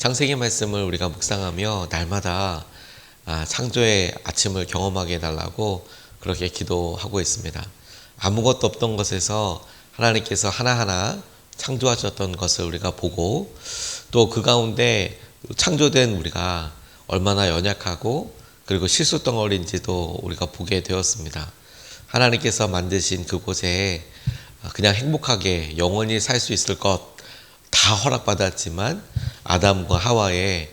창세기 말씀을 우리가 묵상하며 날마다 창조의 아침을 경험하게 해달라고 그렇게 기도하고 있습니다. 아무것도 없던 것에서 하나님께서 하나하나 창조하셨던 것을 우리가 보고 또 그 가운데 창조된 우리가 얼마나 연약하고 그리고 실수덩어리인지도 우리가 보게 되었습니다. 하나님께서 만드신 그곳에 그냥 행복하게 영원히 살 수 있을 것 다 허락받았지만 아담과 하와의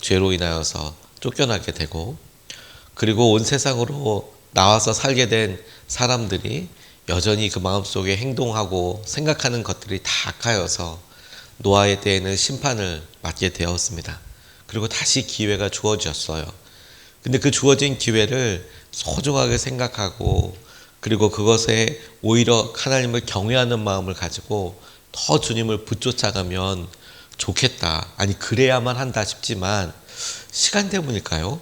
죄로 인하여서 쫓겨나게 되고 그리고 온 세상으로 나와서 살게 된 사람들이 여전히 그 마음속에 행동하고 생각하는 것들이 다 악하여서 노아의 때에는 심판을 맞게 되었습니다. 그리고 다시 기회가 주어졌어요. 근데 그 주어진 기회를 소중하게 생각하고 그리고 그것에 오히려 하나님을 경외하는 마음을 가지고 더 주님을 붙쫓아가면 좋겠다. 아니 그래야만 한다 싶지만 시간 때문일까요?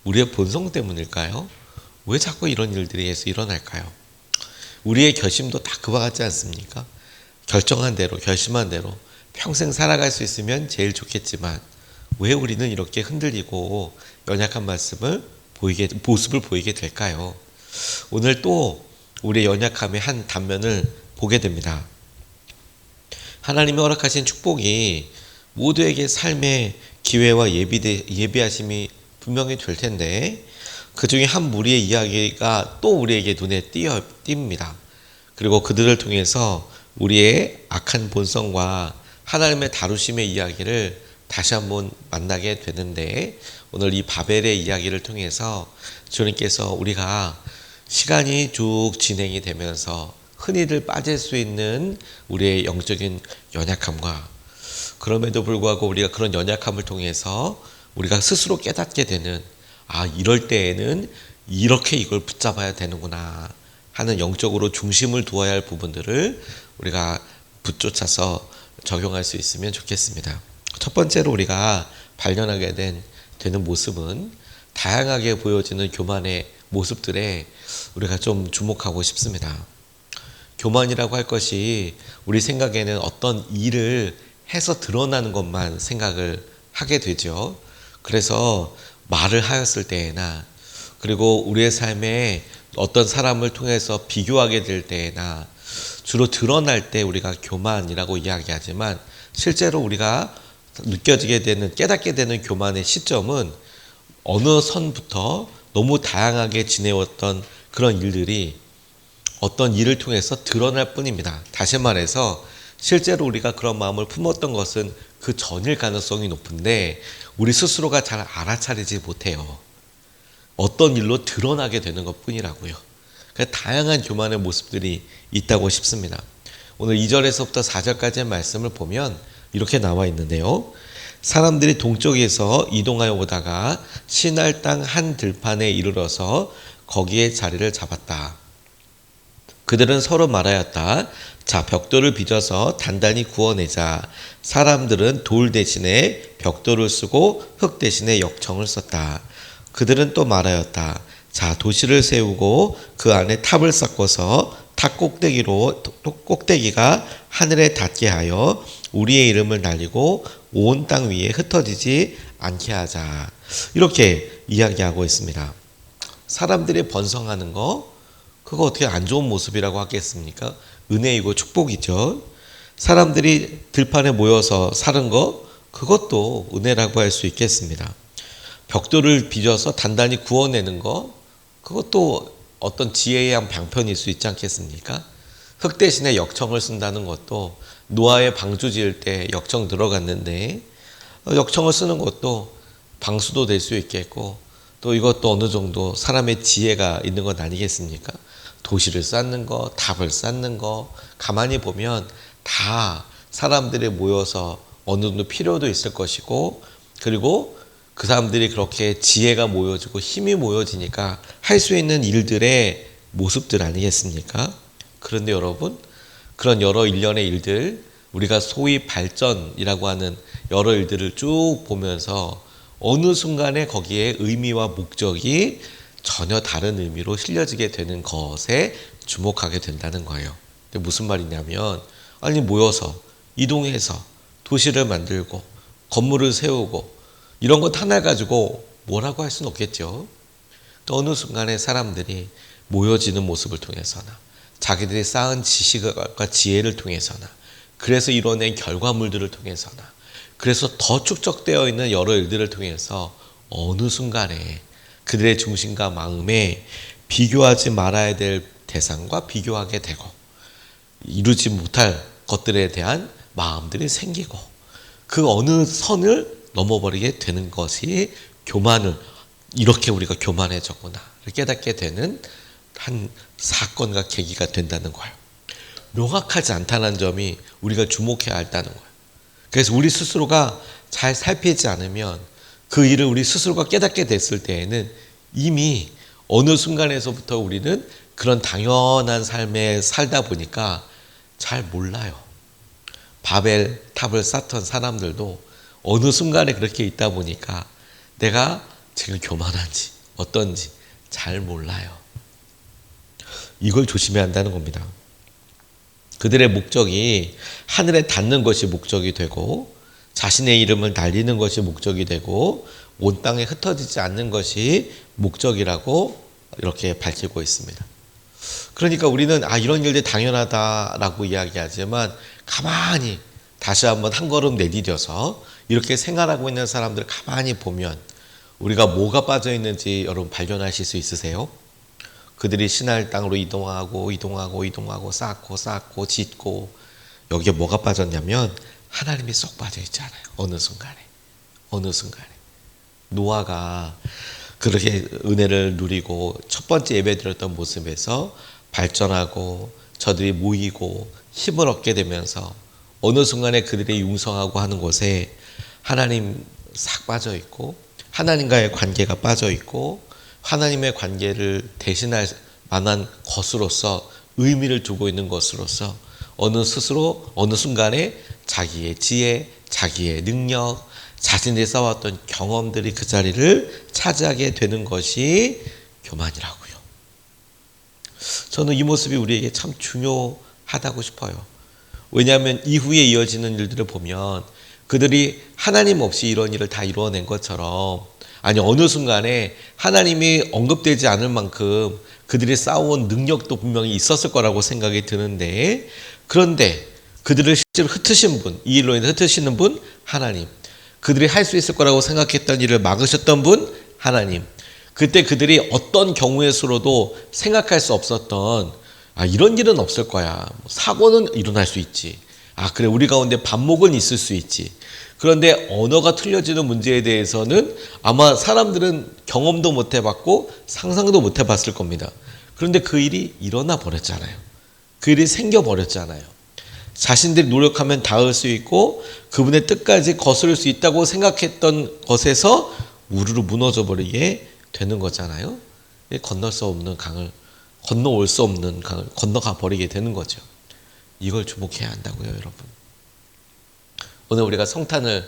우리의 본성 때문일까요? 왜 자꾸 이런 일들이 계속 일어날까요? 우리의 결심도 다 그와 같지 않습니까? 결정한 대로 결심한 대로 평생 살아갈 수 있으면 제일 좋겠지만 왜 우리는 이렇게 흔들리고 연약한 모습을 보이게 될까요? 오늘 또 우리의 연약함의 한 단면을 보게 됩니다. 하나님이 허락하신 축복이 모두에게 삶의 기회와 예비하심이 분명히 될 텐데 그 중에 한 무리의 이야기가 또 우리에게 눈에 띕니다. 그리고 그들을 통해서 우리의 악한 본성과 하나님의 다루심의 이야기를 다시 한번 만나게 되는데 오늘 이 바벨의 이야기를 통해서 주님께서 우리가 시간이 쭉 진행이 되면서 흔히들 빠질 수 있는 우리의 영적인 연약함과 그럼에도 불구하고 우리가 그런 연약함을 통해서 우리가 스스로 깨닫게 되는 이럴 때에는 이렇게 이걸 붙잡아야 되는구나 하는 영적으로 중심을 두어야 할 부분들을 우리가 붙쫓아서 적용할 수 있으면 좋겠습니다. 첫 번째로 우리가 발견하게 되는 모습은 다양하게 보여지는 교만의 모습들에 우리가 좀 주목하고 싶습니다. 교만이라고 할 것이 우리 생각에는 어떤 일을 해서 드러나는 것만 생각을 하게 되죠. 그래서 말을 하였을 때에나 그리고 우리의 삶에 어떤 사람을 통해서 비교하게 될 때에나 주로 드러날 때 우리가 교만이라고 이야기하지만 실제로 우리가 깨닫게 되는 교만의 시점은 어느 선부터 너무 다양하게 지내왔던 그런 일들이 어떤 일을 통해서 드러날 뿐입니다. 다시 말해서 실제로 우리가 그런 마음을 품었던 것은 그 전일 가능성이 높은데 우리 스스로가 잘 알아차리지 못해요. 어떤 일로 드러나게 되는 것 뿐이라고요. 다양한 교만의 모습들이 있다고 싶습니다. 오늘 2절에서부터 4절까지의 말씀을 보면 이렇게 나와 있는데요. 사람들이 동쪽에서 이동하여 오다가 시날 땅 한 들판에 이르러서 거기에 자리를 잡았다. 그들은 서로 말하였다. 자, 벽돌을 빚어서 단단히 구워내자. 사람들은 돌 대신에 벽돌을 쓰고 흙 대신에 역청을 썼다. 그들은 또 말하였다. 자, 도시를 세우고 그 안에 탑을 쌓고서 탑 꼭대기가 하늘에 닿게 하여 우리의 이름을 날리고 온 땅 위에 흩어지지 않게 하자. 이렇게 이야기하고 있습니다. 사람들이 번성하는 거 그거 어떻게 안 좋은 모습이라고 하겠습니까? 은혜이고 축복이죠. 사람들이 들판에 모여서 사는 거 그것도 은혜라고 할 수 있겠습니다. 벽돌을 빚어서 단단히 구워내는 거 그것도 어떤 지혜의 한 방편일 수 있지 않겠습니까? 흙 대신에 역청을 쓴다는 것도 노아의 방주 지을 때 역청 들어갔는데 역청을 쓰는 것도 방수도 될 수 있겠고 또 이것도 어느 정도 사람의 지혜가 있는 것 아니겠습니까? 도시를 쌓는 거, 탑을 쌓는 거 가만히 보면 다 사람들이 모여서 어느 정도 필요도 있을 것이고 그리고 그 사람들이 그렇게 지혜가 모여지고 힘이 모여지니까 할 수 있는 일들의 모습들 아니겠습니까? 그런데 여러분 그런 여러 일련의 일들 우리가 소위 발전이라고 하는 여러 일들을 쭉 보면서 어느 순간에 거기에 의미와 목적이 전혀 다른 의미로 실려지게 되는 것에 주목하게 된다는 거예요. 근데 무슨 말이냐면 모여서 이동해서 도시를 만들고 건물을 세우고 이런 것 하나 가지고 뭐라고 할 수는 없겠죠. 또 어느 순간에 사람들이 모여지는 모습을 통해서나 자기들이 쌓은 지식과 지혜를 통해서나 그래서 이뤄낸 결과물들을 통해서나 그래서 더 축적되어 있는 여러 일들을 통해서 어느 순간에 그들의 중심과 마음에 비교하지 말아야 될 대상과 비교하게 되고 이루지 못할 것들에 대한 마음들이 생기고 그 어느 선을 넘어버리게 되는 것이 교만을 이렇게 우리가 교만해졌구나를 깨닫게 되는 한 사건과 계기가 된다는 거예요. 명확하지 않다는 점이 우리가 주목해야 한다는 거예요. 그래서 우리 스스로가 잘 살피지 않으면 그 일을 우리 스스로가 깨닫게 됐을 때에는 이미 어느 순간에서부터 우리는 그런 당연한 삶에 살다 보니까 잘 몰라요. 바벨 탑을 쌓던 사람들도 어느 순간에 그렇게 있다 보니까 내가 지금 교만한지 어떤지 잘 몰라요. 이걸 조심해야 한다는 겁니다. 그들의 목적이 하늘에 닿는 것이 목적이 되고 자신의 이름을 날리는 것이 목적이 되고 온 땅에 흩어지지 않는 것이 목적이라고 이렇게 밝히고 있습니다. 그러니까 우리는 이런 일들이 당연하다라고 이야기하지만 가만히 다시 한번 한 걸음 내디뎌서 이렇게 생활하고 있는 사람들을 가만히 보면 우리가 뭐가 빠져 있는지 여러분 발견하실 수 있으세요? 그들이 신할 땅으로 이동하고 쌓고 짓고 여기에 뭐가 빠졌냐면 하나님이 쏙 빠져 있잖아요. 어느 순간에 노아가 그렇게 은혜를 누리고 첫 번째 예배 드렸던 모습에서 발전하고 저들이 모이고 힘을 얻게 되면서 어느 순간에 그들이 융성하고 하는 곳에 하나님 싹 빠져 있고 하나님과의 관계가 빠져 있고 하나님의 관계를 대신할 만한 것으로서 의미를 두고 있는 것으로서 어느 순간에 자기의 지혜, 자기의 능력, 자신이 쌓아왔던 경험들이 그 자리를 차지하게 되는 것이 교만이라고요. 저는 이 모습이 우리에게 참 중요하다고 싶어요. 왜냐하면 이후에 이어지는 일들을 보면 그들이 하나님 없이 이런 일을 다 이루어낸 것처럼 어느 순간에 하나님이 언급되지 않을 만큼 그들이 쌓아온 능력도 분명히 있었을 거라고 생각이 드는데 그런데 그들을 실제로 흩으신 분, 이 일로 인해 흩으시는 분 하나님, 그들이 할 수 있을 거라고 생각했던 일을 막으셨던 분 하나님, 그때 그들이 어떤 경우의 수로도 생각할 수 없었던 이런 일은 없을 거야. 사고는 일어날 수 있지. 그래 우리 가운데 반목은 있을 수 있지. 그런데 언어가 틀려지는 문제에 대해서는 아마 사람들은 경험도 못 해봤고 상상도 못 해봤을 겁니다. 그런데 그 일이 일어나 버렸잖아요. 그 일이 생겨버렸잖아요. 자신들이 노력하면 닿을 수 있고 그분의 뜻까지 거스를 수 있다고 생각했던 것에서 우르르 무너져 버리게 되는 거잖아요. 건널 수 없는 강을 건너올 수 없는 강을 건너가 버리게 되는 거죠. 이걸 주목해야 한다고요, 여러분. 오늘 우리가 성탄을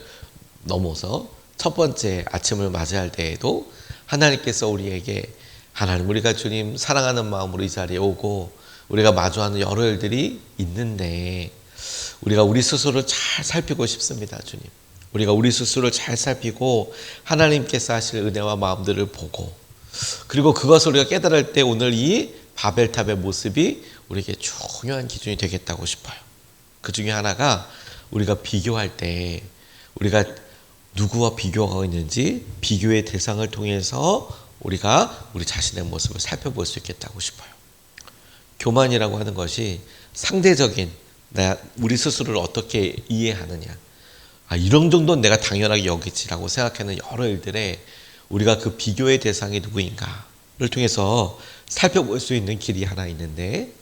넘어서 첫 번째 아침을 맞이할 때에도 하나님께서 우리에게 하나님 우리가 주님 사랑하는 마음으로 이 자리에 오고 우리가 마주하는 여러 일들이 있는데 우리가 우리 스스로를 잘 살피고 싶습니다, 주님. 우리가 우리 스스로를 잘 살피고 하나님께서 하실 은혜와 마음들을 보고 그리고 그것을 우리가 깨달을 때 오늘 이 바벨탑의 모습이 우리에게 중요한 기준이 되겠다고 싶어요. 그 중에 하나가 우리가 비교할 때 우리가 누구와 비교하고 있는지 비교의 대상을 통해서 우리가 우리 자신의 모습을 살펴볼 수 있겠다고 싶어요. 교만이라고 하는 것이 상대적인 우리 스스로를 어떻게 이해하느냐, 이런 정도는 내가 당연하게 여기지라고 생각하는 여러 일들에 우리가 그 비교의 대상이 누구인가를 통해서 살펴볼 수 있는 길이 하나 있는데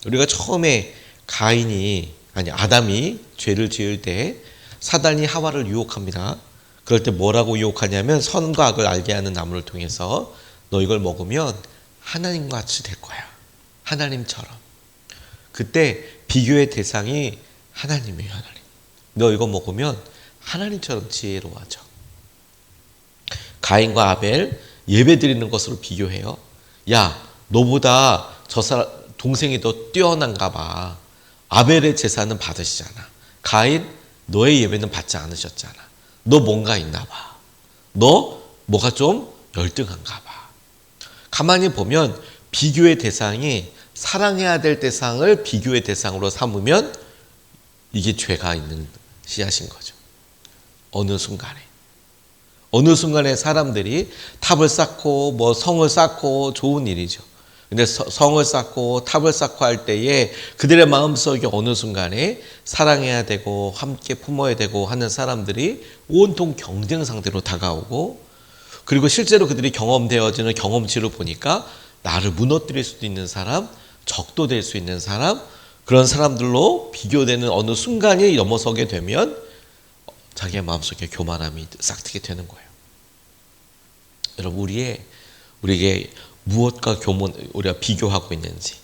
우리가 처음에 아담이 죄를 지을 때 사단이 하와를 유혹합니다. 그럴 때 뭐라고 유혹하냐면 선과 악을 알게 하는 나무를 통해서 너 이걸 먹으면 하나님과 같이 될 거야. 하나님처럼. 그때 비교의 대상이 하나님이에요. 하나님. 너 이거 먹으면 하나님처럼 지혜로워져. 가인과 아벨 예배 드리는 것으로 비교해요. 야, 너보다 저 사람 동생이 더 뛰어난가 봐. 아벨의 제사는 받으시잖아. 가인 너의 예배는 받지 않으셨잖아. 너 뭔가 있나 봐. 너 뭐가 좀 열등한가 봐. 가만히 보면 비교의 대상이 사랑해야 될 대상을 비교의 대상으로 삼으면 이게 죄가 있는 씨앗인 거죠. 어느 순간에 사람들이 탑을 쌓고 뭐 성을 쌓고 좋은 일이죠. 근데 성을 쌓고 탑을 쌓고 할 때에 그들의 마음속에 어느 순간에 사랑해야 되고 함께 품어야 되고 하는 사람들이 온통 경쟁 상태로 다가오고, 그리고 실제로 그들이 경험되어지는 경험치를 보니까 나를 무너뜨릴 수도 있는 사람, 적도 될 수 있는 사람, 그런 사람들로 비교되는 어느 순간이 넘어서게 되면 자기의 마음속에 교만함이 싹트게 되는 거예요. 여러분, 우리에게 무엇과 우리가 비교하고 있는지,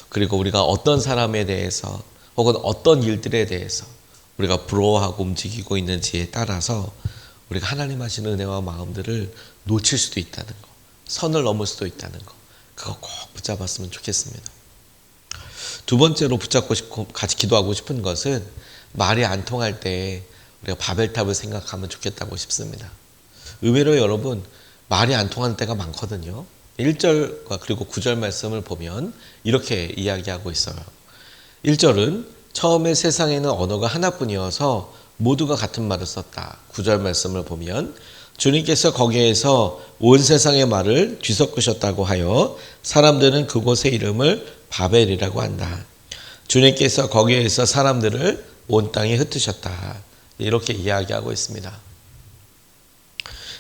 그리고 우리가 어떤 사람에 대해서 혹은 어떤 일들에 대해서 우리가 부러워하고 움직이고 있는지에 따라서 우리가 하나님 하시는 은혜와 마음들을 놓칠 수도 있다는 거, 선을 넘을 수도 있다는 거, 그거 꼭 붙잡았으면 좋겠습니다. 두 번째로 붙잡고 싶고 같이 기도하고 싶은 것은 말이 안 통할 때 우리가 바벨탑을 생각하면 좋겠다고 싶습니다. 의외로 여러분, 말이 안 통하는 때가 많거든요. 1절과 그리고 9절 말씀을 보면 이렇게 이야기하고 있어요. 1절은 처음에 세상에는 언어가 하나뿐이어서 모두가 같은 말을 썼다. 9절 말씀을 보면 주님께서 거기에서 온 세상의 말을 뒤섞으셨다고 하여 사람들은 그곳의 이름을 바벨이라고 한다. 주님께서 거기에서 사람들을 온 땅에 흩으셨다. 이렇게 이야기하고 있습니다.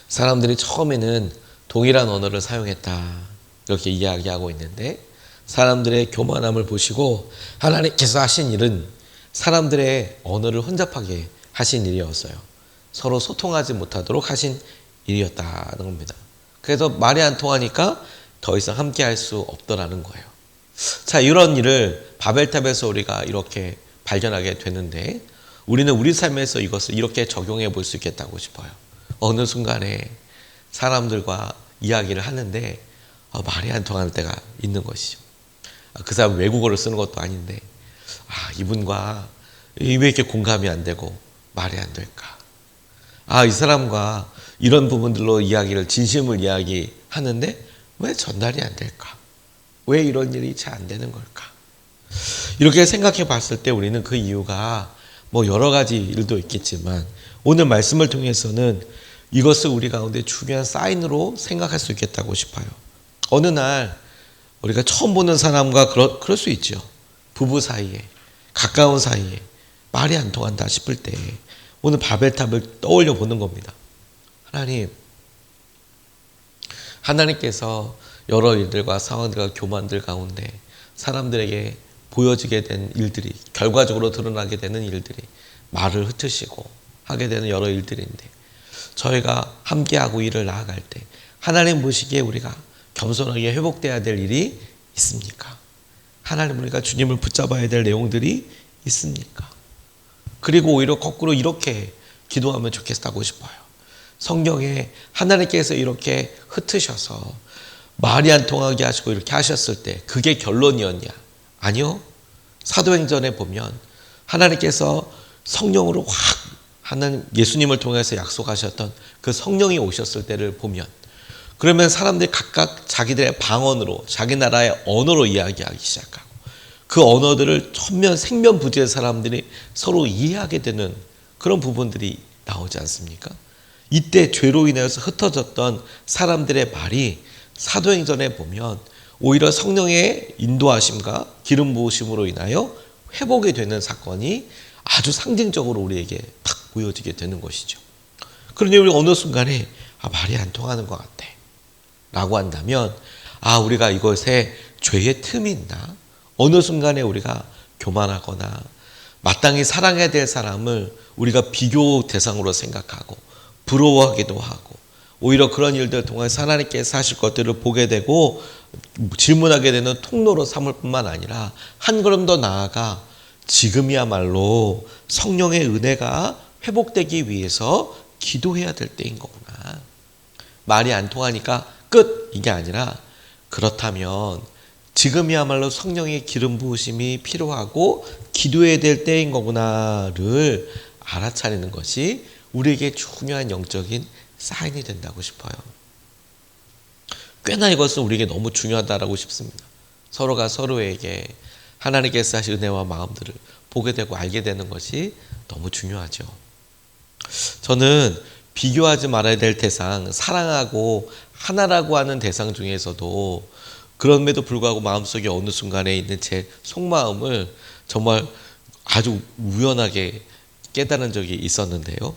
사람들이 처음에는 동일한 언어를 사용했다. 이렇게 이야기하고 있는데, 사람들의 교만함을 보시고 하나님께서 하신 일은 사람들의 언어를 혼잡하게 하신 일이었어요. 서로 소통하지 못하도록 하신 일이었다는 겁니다. 그래서 말이 안 통하니까 더 이상 함께 할 수 없더라는 거예요. 자, 이런 일을 바벨탑에서 우리가 이렇게 발견하게 되는데, 우리는 우리 삶에서 이것을 이렇게 적용해 볼 수 있겠다고 싶어요. 어느 순간에 사람들과 이야기를 하는데 말이 안 통하는 때가 있는 것이죠. 그 사람 외국어를 쓰는 것도 아닌데, 이분과 왜 이렇게 공감이 안 되고 말이 안 될까? 이 사람과 이런 부분들로 진심을 이야기하는데 왜 전달이 안 될까? 왜 이런 일이 잘 안 되는 걸까? 이렇게 생각해 봤을 때 우리는 그 이유가 여러 가지 일도 있겠지만, 오늘 말씀을 통해서는 이것을 우리 가운데 중요한 사인으로 생각할 수 있겠다고 싶어요. 어느 날 우리가 처음 보는 사람과 그럴 수 있죠. 부부 사이에, 가까운 사이에 말이 안 통한다 싶을 때 오늘 바벨탑을 떠올려 보는 겁니다. 하나님께서 여러 일들과 상황들과 교만들 가운데 사람들에게 보여지게 된 일들이, 결과적으로 드러나게 되는 일들이 말을 흩으시고 하게 되는 여러 일들인데, 저희가 함께하고 일을 나아갈 때 하나님 보시기에 우리가 겸손하게 회복돼야 될 일이 있습니까? 하나님, 우리가 주님을 붙잡아야 될 내용들이 있습니까? 그리고 오히려 거꾸로 이렇게 기도하면 좋겠다고 싶어요. 성경에 하나님께서 이렇게 흩으셔서 말이 안 통하게 하시고 이렇게 하셨을 때 그게 결론이었냐? 아니요. 사도행전에 보면 하나님께서 성령으로 하나님 예수님을 통해서 약속하셨던 그 성령이 오셨을 때를 보면, 그러면 사람들이 각각 자기들의 방언으로, 자기 나라의 언어로 이야기하기 시작하고, 그 언어들을 생면부지의 사람들이 서로 이해하게 되는 그런 부분들이 나오지 않습니까? 이때 죄로 인해서 흩어졌던 사람들의 말이 사도행전에 보면 오히려 성령의 인도하심과 기름 부으심으로 인하여 회복이 되는 사건이 아주 상징적으로 우리에게 탁 보여지게 되는 것이죠. 그런데 우리 어느 순간에 말이 안 통하는 것 같아 라고 한다면, 우리가 이것에 죄의 틈이 있나? 어느 순간에 우리가 교만하거나 마땅히 사랑해야 될 사람을 우리가 비교 대상으로 생각하고 부러워하기도 하고, 오히려 그런 일들을 통해서 하나님께서 하실 것들을 보게 되고 질문하게 되는 통로로 삼을 뿐만 아니라, 한 걸음 더 나아가 지금이야말로 성령의 은혜가 회복되기 위해서 기도해야 될 때인 거구나. 말이 안 통하니까 끝! 이게 아니라, 그렇다면 지금이야말로 성령의 기름 부으심이 필요하고 기도해야 될 때인 거구나를 알아차리는 것이 우리에게 중요한 영적인 사인이 된다고 싶어요. 꽤나 이것은 우리에게 너무 중요하다라고 싶습니다. 서로가 서로에게 하나님께서 하신 은혜와 마음들을 보게 되고 알게 되는 것이 너무 중요하죠. 저는 비교하지 말아야 될 대상, 사랑하고 하나라고 하는 대상 중에서도 그럼에도 불구하고 마음속에 어느 순간에 있는 제 속마음을 정말 아주 우연하게 깨달은 적이 있었는데요.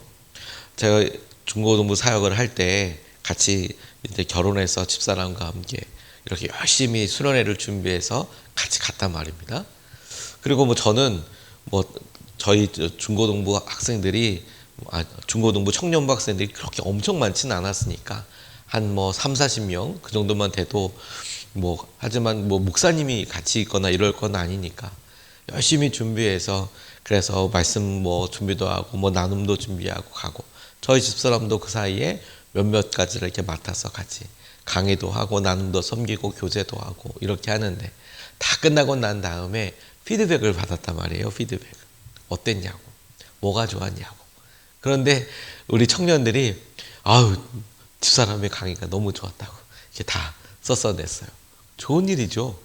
제가 중고등부 사역을 할 때 같이 이제 결혼해서 집사람과 함께 이렇게 열심히 수련회를 준비해서 같이 갔단 말입니다. 그리고 뭐 저는 뭐 저희 중고등부 학생들이 중고등부 청년부 학생들이 그렇게 엄청 많지는 않았으니까 한 뭐 3, 40명 그 정도만 돼도 뭐 하지만 뭐 목사님이 같이 있거나 이럴 건 아니니까 열심히 준비해서 그래서 말씀 뭐 준비도 하고 뭐 나눔도 준비하고 가고 저희 집사람도 그 사이에 몇몇 가지를 이렇게 맡아서 같이 강의도 하고 나눔도 섬기고 교제도 하고 이렇게 하는데 다 끝나고 난 다음에 피드백을 받았단 말이에요. 피드백. 어땠냐고. 뭐가 좋았냐고. 그런데 우리 청년들이 아우 집사람의 강의가 너무 좋았다고 이렇게 다 썼어냈어요. 좋은 일이죠.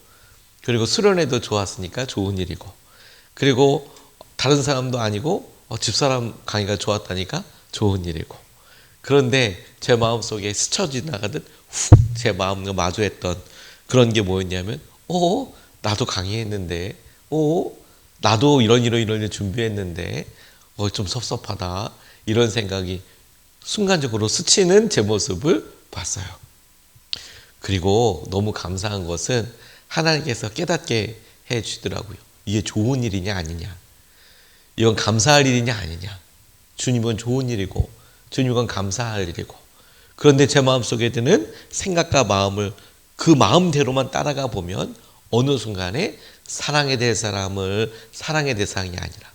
그리고 수련회도 좋았으니까 좋은 일이고 그리고 다른 사람도 아니고 집사람 강의가 좋았다니까 좋은 일이고 그런데 제 마음속에 스쳐 지나가듯 훅 제 마음과 마주했던 그런 게 뭐였냐면 나도 강의했는데 나도 이런 일 준비했는데 좀 섭섭하다 이런 생각이 순간적으로 스치는 제 모습을 봤어요. 그리고 너무 감사한 것은 하나님께서 깨닫게 해주더라고요. 이게 좋은 일이냐 아니냐 이건 감사할 일이냐 아니냐 주님은 좋은 일이고 주님은 감사할 일이고 그런데 제 마음속에 드는 생각과 마음을 그 마음대로만 따라가 보면 어느 순간에 사랑해야 될 사람을 사랑의 대상이 아니라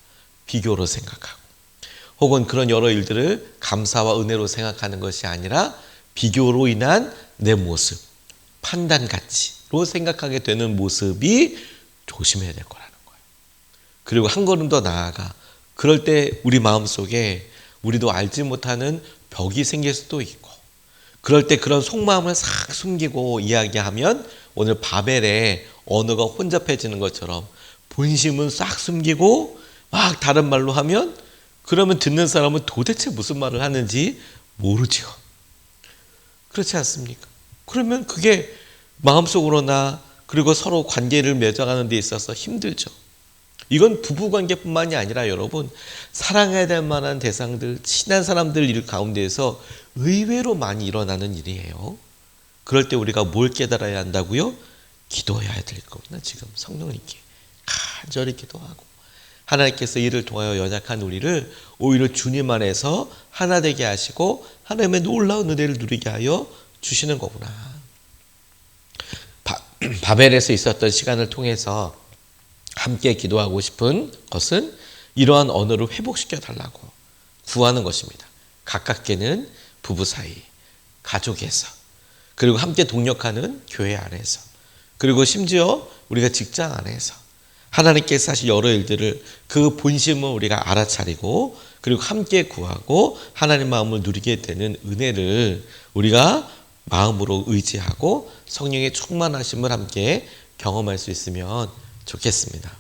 비교로 생각하고 혹은 그런 여러 일들을 감사와 은혜로 생각하는 것이 아니라 비교로 인한 내 모습, 판단 가치로 생각하게 되는 모습이 조심해야 될 거라는 거예요. 그리고 한 걸음 더 나아가 그럴 때 우리 마음속에 우리도 알지 못하는 벽이 생길 수도 있고 그럴 때 그런 속마음을 싹 숨기고 이야기하면 오늘 바벨의 언어가 혼잡해지는 것처럼 본심은 싹 숨기고 막 다른 말로 하면 그러면 듣는 사람은 도대체 무슨 말을 하는지 모르죠. 그렇지 않습니까? 그러면 그게 마음속으로나 그리고 서로 관계를 맺어가는 데 있어서 힘들죠. 이건 부부관계뿐만이 아니라 여러분 사랑해야 될 만한 대상들, 친한 사람들 일 가운데에서 의외로 많이 일어나는 일이에요. 그럴 때 우리가 뭘 깨달아야 한다고요? 기도해야 될 거구나. 지금 성령님께 간절히 기도하고 하나님께서 이를 통하여 연약한 우리를 오히려 주님 안에서 하나 되게 하시고 하나님의 놀라운 은혜를 누리게 하여 주시는 거구나. 바벨에서 있었던 시간을 통해서 함께 기도하고 싶은 것은 이러한 언어를 회복시켜 달라고 구하는 것입니다. 가깝게는 부부 사이, 가족에서, 그리고 함께 동력하는 교회 안에서, 그리고 심지어 우리가 직장 안에서 하나님께서 하신 여러 일들을 그 본심을 우리가 알아차리고 그리고 함께 구하고 하나님 마음을 누리게 되는 은혜를 우리가 마음으로 의지하고 성령의 충만하심을 함께 경험할 수 있으면 좋겠습니다.